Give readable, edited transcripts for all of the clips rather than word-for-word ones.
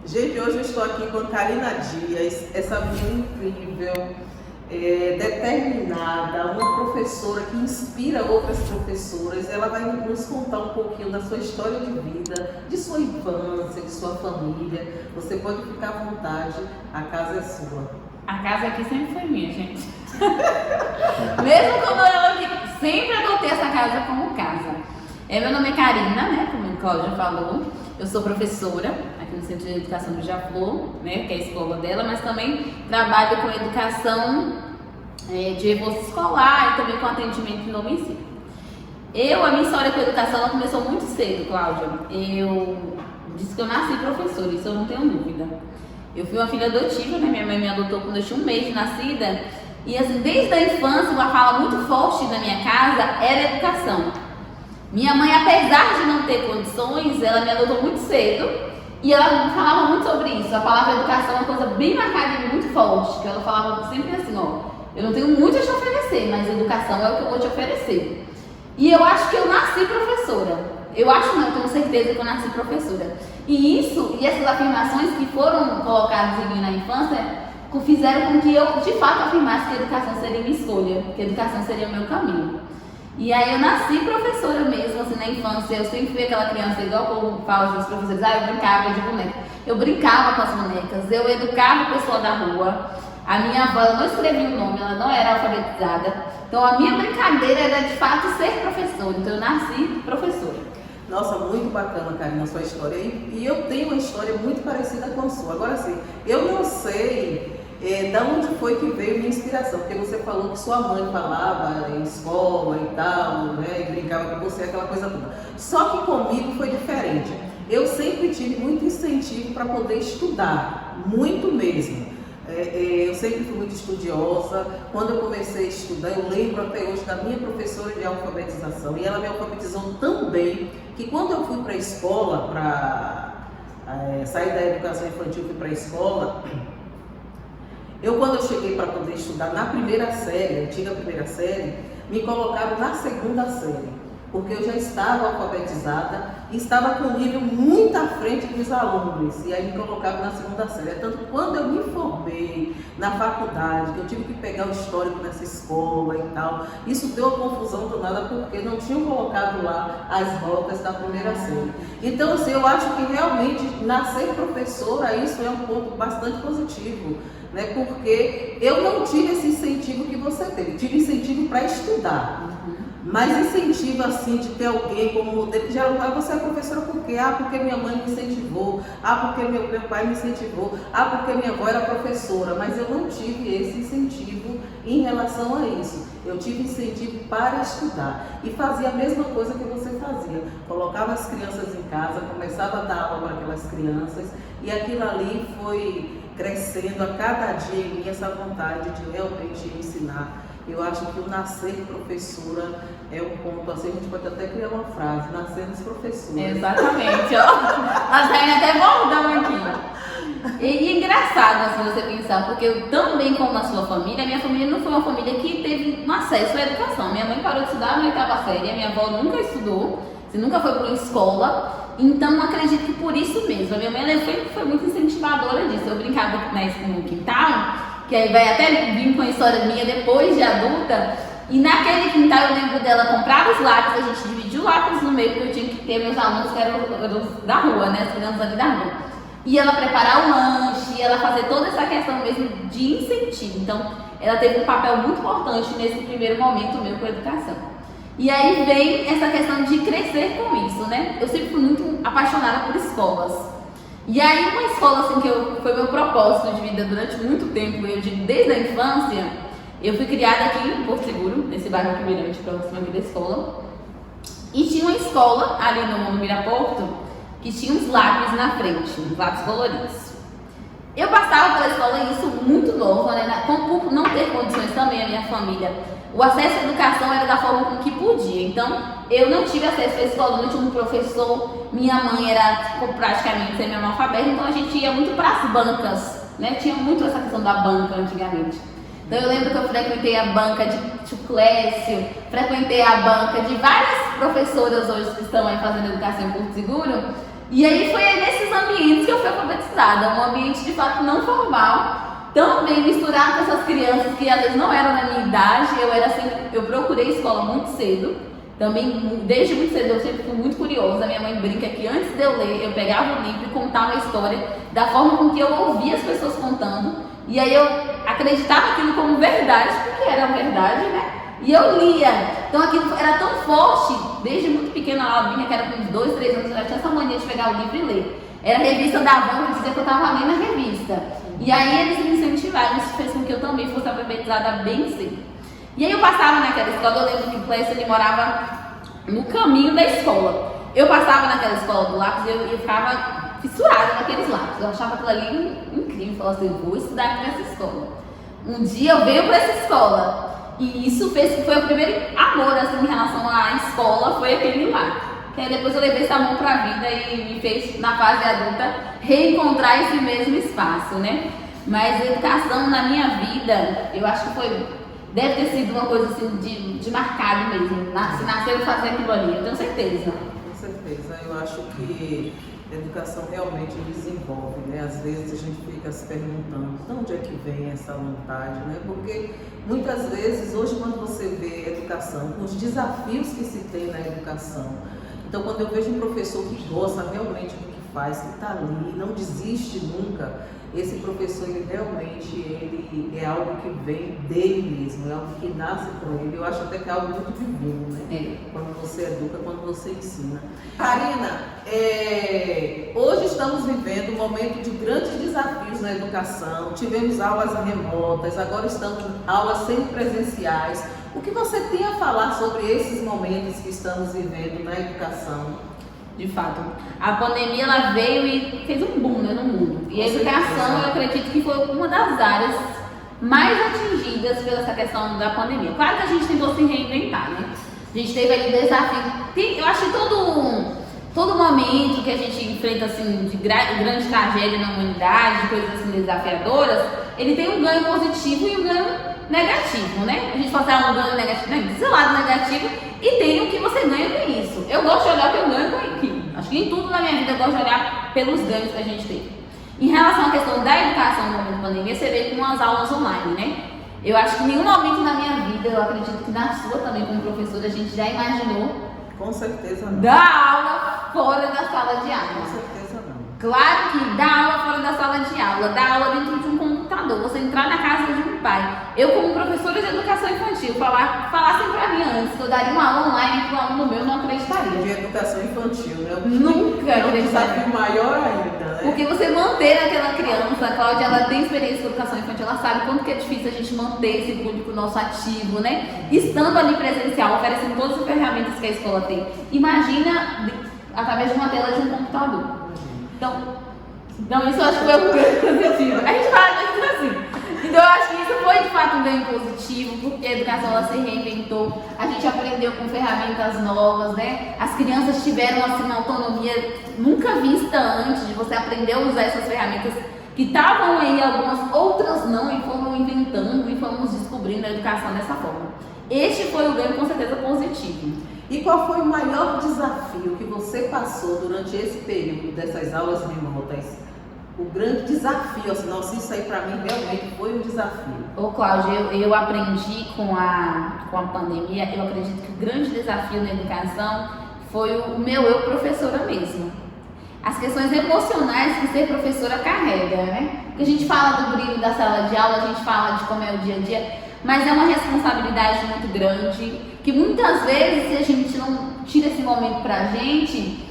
Gente, hoje eu estou aqui com Karina Dias, essa menina incrível, determinada, uma professora que inspira outras professoras. Ela vai nos contar um pouquinho da sua história de vida, de sua infância, de sua família. Você pode ficar à vontade, a casa é sua. A casa aqui sempre foi minha, gente. Mesmo quando eu sempre adotei essa casa como casa. Meu nome é Karina, né, como o Cláudia falou. Eu sou professora aqui no Centro de Educação do Jaflô, né, que é a escola dela, mas também trabalho com educação de reforço escolar e também com atendimento no domicílio. A minha história com a educação ela começou muito cedo, Cláudia. Eu disse que eu nasci professora, isso eu não tenho dúvida. Eu fui uma filha adotiva, né? Minha mãe me adotou quando eu tinha 1 mês de nascida. E assim, desde a infância, uma fala muito forte na minha casa era educação. Minha mãe, apesar de não ter condições, ela me adotou muito cedo. E ela falava muito sobre isso. A palavra educação é uma coisa bem marcada e muito forte. Que ela falava sempre assim, eu não tenho muito a te oferecer, mas educação é o que eu vou te oferecer. E eu acho que eu nasci professora. Eu tenho certeza que eu nasci professora. E essas afirmações que foram colocadas em mim na infância fizeram com que eu, de fato, afirmasse que a educação seria minha escolha, que a educação seria o meu caminho. E aí eu nasci professora mesmo, assim, na infância. Eu sempre fui aquela criança, igual como falam os professores, eu brincava de boneca. Eu brincava com as bonecas, eu educava a pessoa da rua. A minha avó, ela não escrevia o nome, ela não era alfabetizada. Então a minha brincadeira era, de fato, ser professora. Então eu nasci professora. Nossa, muito bacana, Karina, a sua história. E eu tenho uma história muito parecida com a sua. Agora sim, eu não sei de onde foi que veio minha inspiração, porque você falou que sua mãe falava em escola e tal, né, e brincava com você, aquela coisa toda. Só que comigo foi diferente. Eu sempre tive muito incentivo para poder estudar, muito mesmo. Eu sempre fui muito estudiosa. Quando eu comecei a estudar, eu lembro até hoje da minha professora de alfabetização, e ela me alfabetizou tão bem que quando eu fui para a escola, para sair da educação infantil e fui para a escola, quando eu cheguei para poder estudar na primeira série, antiga primeira série, me colocaram na segunda série, porque eu já estava alfabetizada e estava com um nível muito à frente dos alunos, e aí me colocaram na segunda série. Tanto que quando eu me formei na faculdade, que eu tive que pegar o histórico dessa escola e tal, isso deu uma confusão danada, porque não tinham colocado lá as notas da primeira série. Então, assim, eu acho que realmente nascer professora, isso é um ponto bastante positivo, né? Porque eu não tive esse incentivo que você teve, tive incentivo para estudar. Mas incentivo assim de ter alguém como modelo, que já você é professora por quê? Porque minha mãe me incentivou, porque meu pai me incentivou, porque minha avó era professora, mas eu não tive esse incentivo em relação a isso. Eu tive incentivo para estudar e fazia a mesma coisa que você fazia. Colocava as crianças em casa, começava a dar aula para aquelas crianças, e aquilo ali foi crescendo a cada dia em mim, essa vontade de realmente ensinar. Eu acho que o nascer professora é um ponto, assim, a gente pode até criar uma frase, nascemos professores. Exatamente, Nós saímos até bordão aqui. E engraçado, assim, você pensar, porque eu também, como a sua família, minha família não foi uma família que teve um acesso à educação. Minha mãe parou de estudar na 8ª série, a minha avó nunca estudou, assim, nunca foi para uma escola. Então, acredito que por isso mesmo. A minha mãe ela foi muito incentivadora disso. Eu brincava no quintal, que aí vai até vir com a história minha depois de adulta, e naquele quintal eu lembro dela comprar os lápis, a gente dividiu o lápis no meio, porque eu tinha que ter meus alunos que eram da rua, né, as crianças ali da rua, e ela preparar o lanche, ela fazer toda essa questão mesmo de incentivo. Então ela teve um papel muito importante nesse primeiro momento meu com a educação. E aí vem essa questão de crescer com isso, né, eu sempre fui muito apaixonada por escolas. E aí uma escola assim que foi meu propósito de vida durante muito tempo, desde a infância, eu fui criada aqui em Porto Seguro, nesse bairro aqui Mirante, próximo aqui da escola. E tinha uma escola ali no Miraporto que tinha uns lápis na frente, uns lápis coloridos. Eu passava pela escola e isso muito nova, né? Por não ter condições também, a minha família, o acesso à educação era da forma com que podia. Então, eu não tive acesso à escola, não tinha um professor. Minha mãe era praticamente semi-analfabeta, então a gente ia muito para as bancas, né? Tinha muito essa questão da banca antigamente. Então, eu lembro que eu frequentei a banca de Tio Clécio, frequentei a banca de várias professoras hoje que estão aí fazendo educação em Porto Seguro. E aí foi nesses ambientes que eu fui alfabetizada. alfabetizada, um ambiente de fato não formal, também misturado com essas crianças que às vezes não eram da minha idade. Eu procurei escola muito cedo, também desde muito cedo eu sempre fui muito curiosa. Minha mãe brinca que antes de eu ler, eu pegava o livro e contava a história da forma com que eu ouvia as pessoas contando, e aí eu acreditava aquilo como verdade, porque era verdade, né? E eu lia. Então aquilo era tão forte, desde muito pequena, a Albinha, que era com uns 2, 3 anos, eu já tinha essa mania de pegar o livro e ler. Era a revista da Avon, que dizia que eu estava lendo a revista. E aí eles me incentivaram, isso fez com que eu também fosse alfabetizada bem cedo. E aí eu passava naquela escola, eu lembro que o Clécio, ele morava no caminho da escola. Eu passava naquela escola do lápis e eu ficava fissurada naqueles lápis. Eu achava aquilo ali incrível, eu falava assim, eu vou estudar aqui nessa escola. Um dia eu venho para essa escola. E isso fez que foi o primeiro amor assim, em relação à escola, foi aquele lá. Que aí depois eu levei essa mão pra vida e me fez, na fase adulta, reencontrar esse mesmo espaço, né? Mas a educação na minha vida, eu acho que deve ter sido uma coisa assim de marcado mesmo. Se nasceu fazer aquilo ali, eu tenho certeza. Com certeza, eu acho que a educação realmente desenvolve, né? Às vezes a gente fica se perguntando de onde é que vem essa vontade, né? Porque muitas vezes, hoje quando você vê a educação, os desafios que se tem na educação, então quando eu vejo um professor que gosta realmente do que faz, que está ali, não desiste nunca, esse professor, ele realmente ele é algo que vem dele mesmo, é algo que nasce com ele. Eu acho até que é algo muito divino, né? Quando você educa, quando você ensina. Karina, hoje estamos vivendo um momento de grandes desafios na educação. Tivemos aulas remotas, agora estamos em aulas semipresenciais. O que você tem a falar sobre esses momentos que estamos vivendo na educação? De fato, a pandemia ela veio e fez um boom, né, no mundo. E a educação, eu acredito que foi uma das áreas mais atingidas pela essa questão da pandemia. Claro que a gente tentou se reinventar, né? A gente teve ali desafio. Eu acho que todo momento que a gente enfrenta assim, de grande tragédia na humanidade, de coisas assim desafiadoras, ele tem um ganho positivo e um ganho negativo, né? A gente pode falar um ganho negativo, né? Desse lado negativo, e tem o que você ganha com isso. Eu gosto de olhar o que eu ganho com aquilo. Acho que em tudo na minha vida eu gosto de olhar pelos ganhos que a gente teve. Em relação à questão da educação no momento da pandemia, você vê com as aulas online, né? Eu acho que em nenhum momento na minha vida, eu acredito que na sua também como professora, a gente já imaginou com certeza não. Dar aula fora da sala de aula. Com certeza não. Claro que dar aula fora da sala de aula, dar aula dentro de um computador, você entrar na casa de um pai. Eu, como professora de educação infantil, falassem pra mim antes que eu daria uma aula online para um aluno meu, não acreditaria. De educação infantil, né? Nunca é um desafio maior ainda, né? Porque você manter aquela criança, a Cláudia, ela tem experiência com educação infantil, ela sabe quanto que é difícil a gente manter esse público nosso ativo, né? Estando ali presencial, oferecendo todas as ferramentas que a escola tem. Imagina através de uma tela de um computador. Então isso eu acho que foi um ganho positivo. A gente fala disso assim. Então eu acho que isso foi de fato um ganho positivo, porque a educação ela se reinventou, a gente aprendeu com ferramentas novas, né? As crianças tiveram assim uma autonomia nunca vista antes, de você aprender a usar essas ferramentas que estavam aí, algumas outras não, e foram inventando e fomos descobrindo a educação dessa forma. Este foi o ganho com certeza positivo. E qual foi o maior desafio que você passou durante esse período dessas aulas remotas? O grande desafio, assim, nossa, isso aí para mim realmente foi um desafio. Ô Cláudia, eu aprendi com a pandemia, eu acredito que o grande desafio na educação foi o meu eu professora mesmo. As questões emocionais que ser professora carrega, né? Porque a gente fala do brilho da sala de aula, a gente fala de como é o dia a dia, mas é uma responsabilidade muito grande, que muitas vezes, se a gente não tira esse momento pra gente,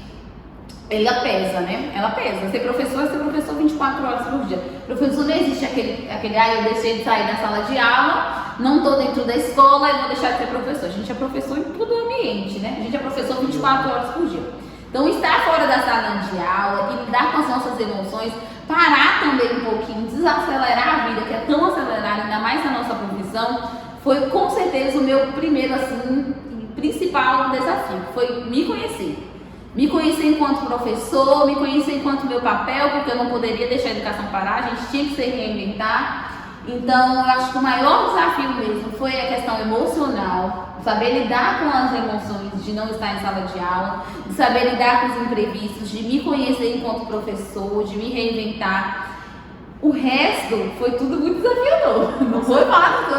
ela pesa, né? Ela pesa. Ser professor 24 horas por dia. Professor, não existe aquele eu deixei de sair da sala de aula, não tô dentro da escola e vou deixar de ser professor. A gente é professor em todo o ambiente, né? A gente é professor 24 horas por dia. Então, estar fora da sala de aula e lidar com as nossas emoções, parar também um pouquinho, desacelerar a vida, que é tão acelerada, ainda mais na nossa profissão, foi com certeza o meu primeiro, assim, principal desafio, foi me conhecer. Me conhecer enquanto professor, me conhecer enquanto meu papel, porque eu não poderia deixar a educação parar, a gente tinha que se reinventar. Então, eu acho que o maior desafio mesmo foi a questão emocional, saber lidar com as emoções de não estar em sala de aula, de saber lidar com os imprevistos, de me conhecer enquanto professor, de me reinventar. O resto foi tudo muito desafiador. Não foi fácil,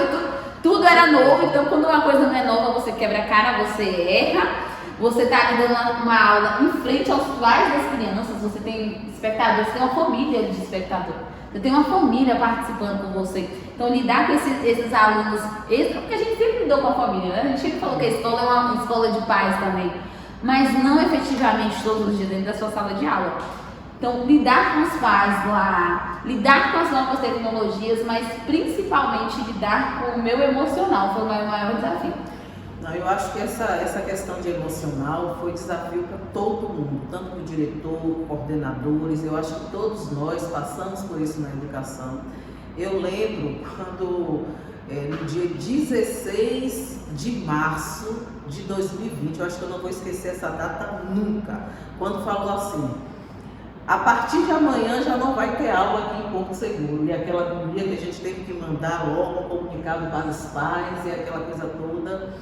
tudo era novo. Então, quando uma coisa não é nova, você quebra a cara, você erra. Você está ali dando uma aula em frente aos pais das crianças, você tem espectadores, você tem uma família de espectadores. Você tem uma família participando com você. Então, lidar com esses alunos, porque a gente sempre lidou com a família, né? A gente sempre falou que a escola é uma escola de pais também, mas não efetivamente todos os dias dentro da sua sala de aula. Então, lidar com os pais lá, lidar com as novas tecnologias, mas principalmente lidar com o meu emocional foi o meu maior desafio. Não, eu acho que essa questão de emocional foi desafio para todo mundo, tanto o diretor, coordenadores. Eu acho que todos nós passamos por isso na educação. Eu lembro quando, no dia 16 de março de 2020, eu acho que eu não vou esquecer essa data nunca, quando falou assim: a partir de amanhã já não vai ter aula aqui em Porto Seguro. E aquela agonia que a gente teve que mandar logo um comunicado para os pais e aquela coisa toda.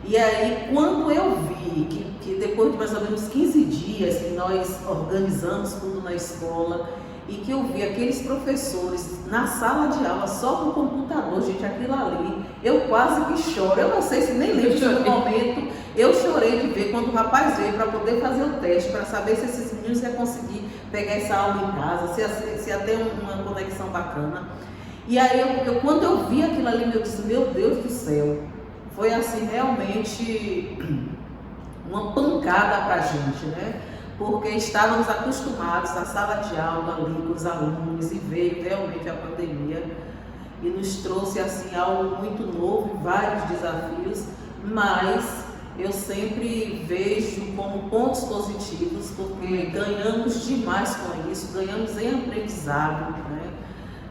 E aí, quando eu vi que depois de mais ou menos 15 dias que nós organizamos tudo na escola e que eu vi aqueles professores na sala de aula só com o computador, gente, aquilo ali, eu quase que choro. Eu não sei se nem lembro do momento, eu chorei de ver quando o rapaz veio para poder fazer o teste, para saber se esses meninos iam conseguir pegar essa aula em casa, se ia ter uma conexão bacana. E aí, quando eu vi aquilo ali, eu disse: meu Deus do céu. Foi assim, realmente uma pancada para a gente, né? Porque estávamos acostumados à sala de aula ali com os alunos e veio realmente a pandemia e nos trouxe assim algo muito novo, vários desafios, mas eu sempre vejo como pontos positivos, porque ganhamos demais com isso, ganhamos em aprendizado, né?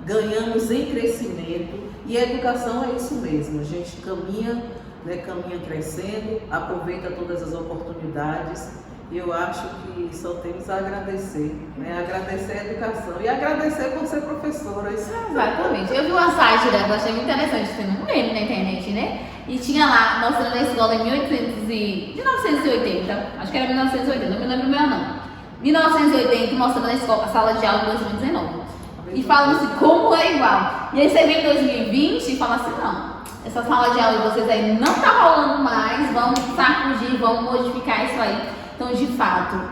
Ganhamos em crescimento, e a educação é isso mesmo, a gente caminha, né, caminha crescendo, aproveita todas as oportunidades, e eu acho que só temos a agradecer, né? Agradecer a educação e agradecer por ser professora. Isso Exatamente. Eu vi uma site, né, que eu achei muito interessante, tem um meme na internet, né? E tinha lá, mostrando a escola em 1980, acho que era 1980, não me lembro meu não. 1980, mostrando a escola, a sala de aula em 2019. E falando assim, como é igual. E aí você vem em 2020 e fala assim: não, essa sala de aula de vocês aí não tá rolando mais, vamos sacudir, vamos modificar isso aí. Então, de fato,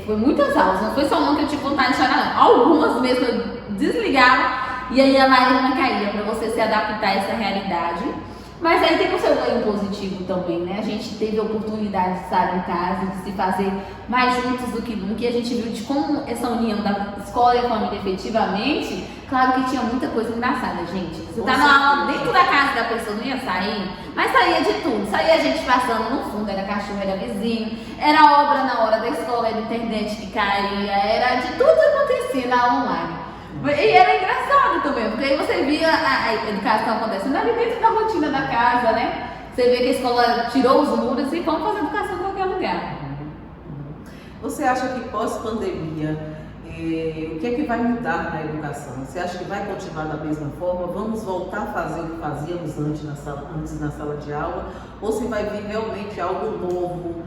foi muitas aulas, não foi só uma que eu tive vontade de chorar, não. Algumas mesmo eu desligava e aí a lágrima caía para você se adaptar a essa realidade. Mas aí tem o seu ganho positivo também, né? A gente teve a oportunidade de estar em casa, de se fazer mais juntos do que nunca, e a gente viu de como essa união da escola e a família efetivamente, claro que tinha muita coisa engraçada, gente. Você tá numa aula dentro da casa da pessoa, não ia sair, mas saía de tudo. Saía a gente passando no fundo, era cachorro, era vizinho, era obra na hora da escola, era internet que caía, era de tudo acontecia na online. E era engraçado também, porque aí você via a educação acontecendo ali dentro da rotina da casa, né? Você vê que a escola tirou os muros e vamos fazer educação em qualquer lugar. Você acha que pós-pandemia, o que é que vai mudar na educação? Você acha que vai continuar da mesma forma? Vamos voltar a fazer o que fazíamos antes na sala de aula? Ou se vai vir realmente algo novo?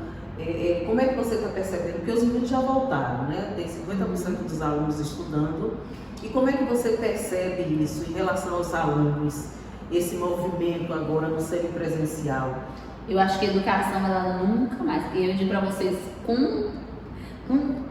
Como é que você está percebendo? Porque os meninos já voltaram, né? Tem 50% dos alunos estudando. E como é que você percebe isso em relação aos alunos, esse movimento agora no semipresencial? Eu acho que a educação, ela nunca mais, eu digo para vocês com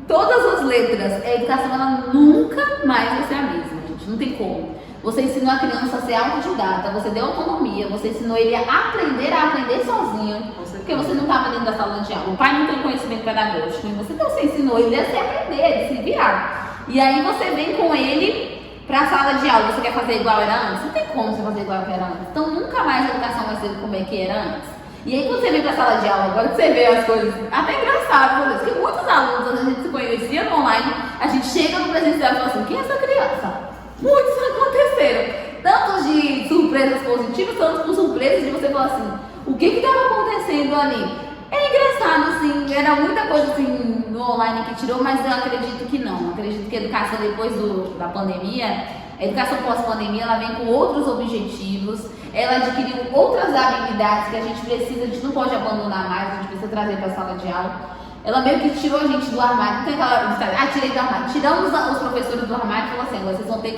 todas as letras, a educação, ela nunca mais vai ser a mesma, gente, não tem como. Você ensinou a criança a ser autodidata, você deu autonomia, você ensinou ele a aprender sozinho, porque você não estava dentro da sala de aula, o pai não tem conhecimento pedagógico, então você ensinou ele a se aprender, a se virar. E aí você vem com ele para a sala de aula, você quer fazer igual era antes? Não tem como você fazer igual era antes. Então nunca mais a educação vai ser como é que era antes. E aí quando você vem para a sala de aula, agora que você vê as coisas, até engraçado, porque muitos alunos, a gente se conhecia no online, a gente chega no presencial e fala assim: quem é essa criança? Muitos aconteceram. Tanto de surpresas positivas, tanto por surpresas de você falar assim: o que estava acontecendo ali? É engraçado, assim, era muita coisa assim no online que tirou, mas eu acredito que não. Acredito que a educação depois da pandemia, A educação pós-pandemia, ela vem com outros objetivos, ela adquiriu outras habilidades que a gente não pode abandonar mais, a gente precisa trazer para a sala de aula. Ela meio que tirou a gente do armário, tem aquela, tirei do armário, tiramos os professores do armário e falou assim, vocês vão ter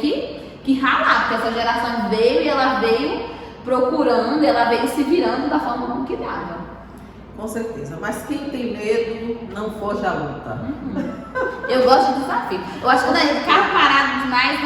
que ralar, porque essa geração veio e ela veio procurando, ela veio se virando da forma como que dava. Com certeza, mas quem tem medo não foge à luta. Eu gosto de desafio. Eu acho que quando é carro parado demais,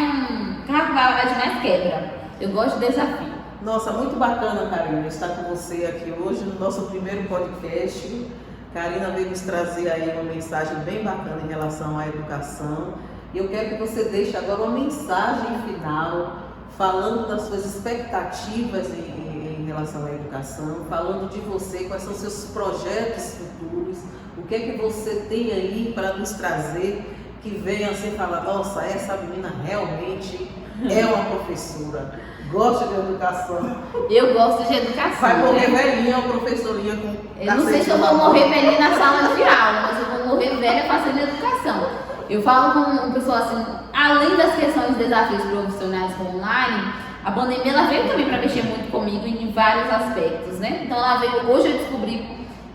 carro parado demais quebra. Eu gosto de desafio. Nossa, muito bacana, Karina, estar com você aqui hoje no nosso primeiro podcast. Karina veio nos trazer aí uma mensagem bem bacana em relação à educação. E eu quero que você deixe agora uma mensagem final, falando das suas expectativas em relação à educação, falando de você, quais são seus projetos futuros, o que é que você tem aí para nos trazer, que venha assim falar, nossa, essa menina realmente é uma professora, gosta de educação. Eu gosto de educação. Vai morrer velhinha ou professorinha com... Eu não sei se eu vou morrer velhinha na sala de aula, mas eu vou morrer velha fazendo educação. Eu falo com o pessoal assim, além das questões de desafios profissionais online, a pandemia ela veio também para mexer muito comigo em vários aspectos, né? Então ela veio, hoje eu descobri,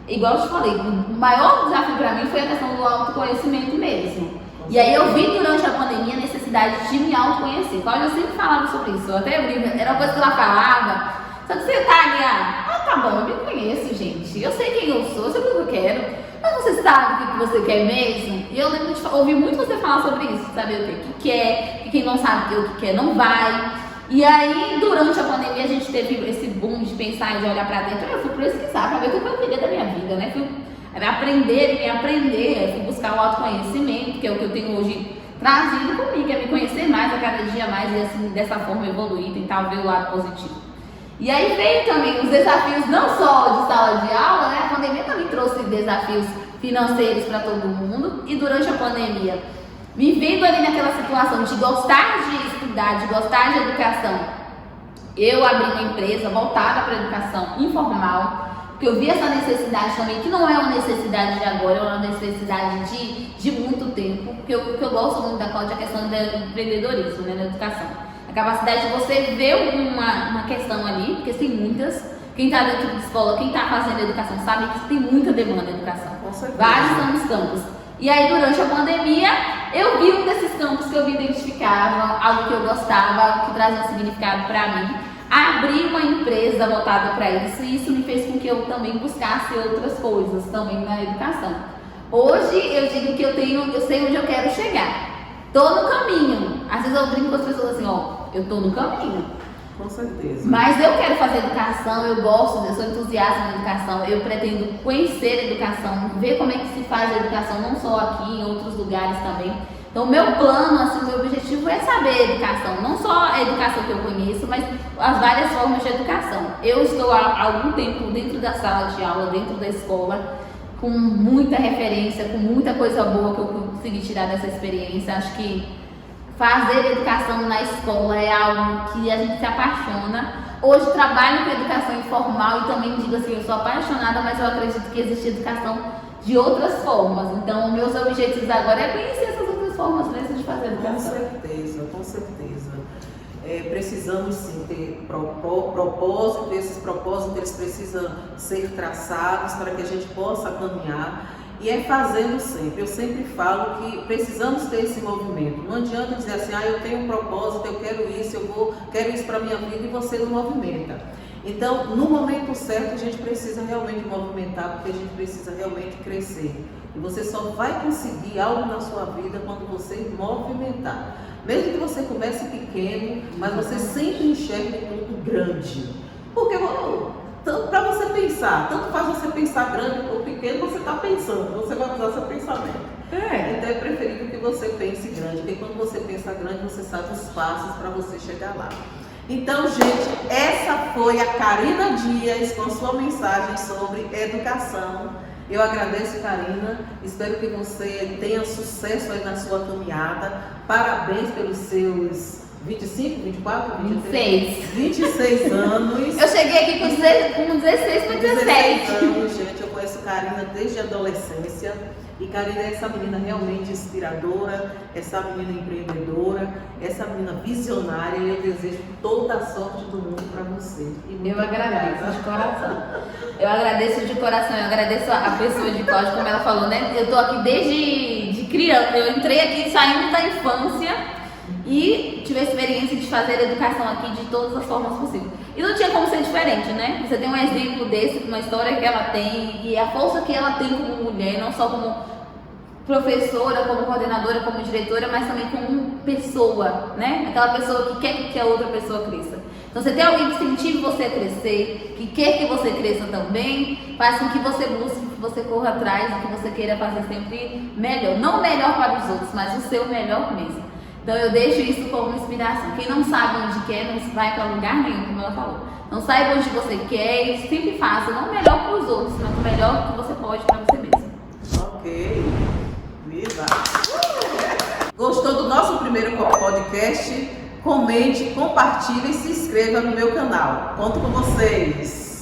igual eu te falei, o maior desafio para mim foi a questão do autoconhecimento mesmo. E aí eu vi durante a pandemia a necessidade de me autoconhecer. Cláudia sempre falava sobre isso, eu até brinco, era uma coisa que ela falava, só que você tá ali, tá bom, eu me conheço, gente, eu sei quem eu sou, eu sei o que eu quero. Mas você sabe o que você quer mesmo? E eu lembro de ouvir muito você falar sobre isso, saber o que quer, que quem não sabe o que quer não vai. E aí, durante a pandemia, a gente teve esse boom de pensar e de olhar pra dentro. Eu fui pesquisar pra ver o que eu queria da minha vida, né? Fui aprender e me aprender, fui buscar o autoconhecimento, que é o que eu tenho hoje trazido comigo, é me conhecer mais a cada dia mais e assim, dessa forma evoluir, tentar ver o lado positivo. E aí veio também os desafios não só de sala de aula, né? A pandemia também trouxe desafios financeiros para todo mundo. E durante a pandemia, me vendo ali naquela situação de gostar de estudar, de gostar de educação, eu abri uma empresa voltada para a educação informal, porque eu vi essa necessidade também, que não é uma necessidade de agora, é uma necessidade de muito tempo. Porque o que eu gosto muito da Cláudia é a questão do empreendedorismo, né, na educação. A capacidade de você ver uma questão ali, porque tem muitas. Quem está dentro de escola, quem está fazendo educação, sabe que tem muita demanda de educação. Vários são os campos. E aí, durante a pandemia, eu vi um desses campos que eu me identificava, algo que eu gostava, algo que trazia um significado para mim. Abri uma empresa voltada para isso, e isso me fez com que eu também buscasse outras coisas também na educação. Hoje, eu digo que eu sei onde eu quero chegar. Tô no caminho. Às vezes eu brinco com as pessoas assim, eu tô no caminho. Com certeza. Mas eu quero fazer educação, eu gosto, eu sou entusiasta na educação, eu pretendo conhecer a educação, ver como é que se faz a educação, não só aqui, em outros lugares também. Então, o meu plano, assim, o meu objetivo é saber a educação, não só a educação que eu conheço, mas as várias formas de educação. Eu estou há algum tempo dentro da sala de aula, dentro da escola, com muita referência, com muita coisa boa que eu consegui tirar dessa experiência. Acho que fazer educação na escola é algo que a gente se apaixona. Hoje trabalho com educação informal e também digo assim, eu sou apaixonada, mas eu acredito que existe educação de outras formas. Então, meus objetivos agora é conhecer essas outras formas mesmo de fazer educação. Com certeza. Precisamos sim ter propósito, esses propósitos eles precisam ser traçados para que a gente possa caminhar. E é fazendo sempre. Eu sempre falo que precisamos ter esse movimento. Não adianta dizer assim, eu tenho um propósito, eu quero isso, quero isso para a minha vida, e você não movimenta. Então, no momento certo, a gente precisa realmente movimentar, porque a gente precisa realmente crescer. E você só vai conseguir algo na sua vida quando você movimentar. Mesmo que você comece pequeno, mas você sempre enxergue tudo grande. Porque para você pensar, tanto faz você pensar grande ou pequeno, você está pensando, você vai usar seu pensamento. Então é preferível que você pense grande, porque quando você pensa grande, você sabe os passos para você chegar lá. Então, gente, essa foi a Karina Dias com sua mensagem sobre educação. Eu agradeço, Karina, espero que você tenha sucesso aí na sua caminhada. Parabéns pelos seus 25, 24, 23, 26 anos. Eu cheguei aqui com 16 para 17 anos, gente. Eu conheço Karina desde a adolescência. E Karina é essa menina realmente inspiradora, essa menina empreendedora, essa menina visionária e eu desejo toda a sorte do mundo para você. Eu agradeço de coração. Eu agradeço de coração, eu agradeço a pessoa de Cláudia, como ela falou, né? Eu tô aqui desde de criança, eu entrei aqui saindo da infância e tive a experiência de fazer educação aqui de todas as formas possíveis. E não tinha como ser diferente, né? Você tem um exemplo desse, uma história que ela tem e a força que ela tem como mulher, não só como professora, como coordenadora, como diretora, mas também como pessoa, né? Aquela pessoa que quer que a outra pessoa cresça. Então, você tem alguém que incentive você a crescer, que quer que você cresça também, faz com que você busque, que você corra atrás, que você queira fazer sempre melhor. Não melhor para os outros, mas o seu melhor mesmo. Então, eu deixo isso como inspiração. Quem não sabe onde quer, não vai para lugar nenhum, como ela falou. Não saiba onde você quer e sempre faça, não o melhor para os outros, mas o melhor que você pode para você mesmo. Ok. Viva! Gostou do nosso primeiro podcast? Comente, compartilhe e se inscreva no meu canal. Conto com vocês!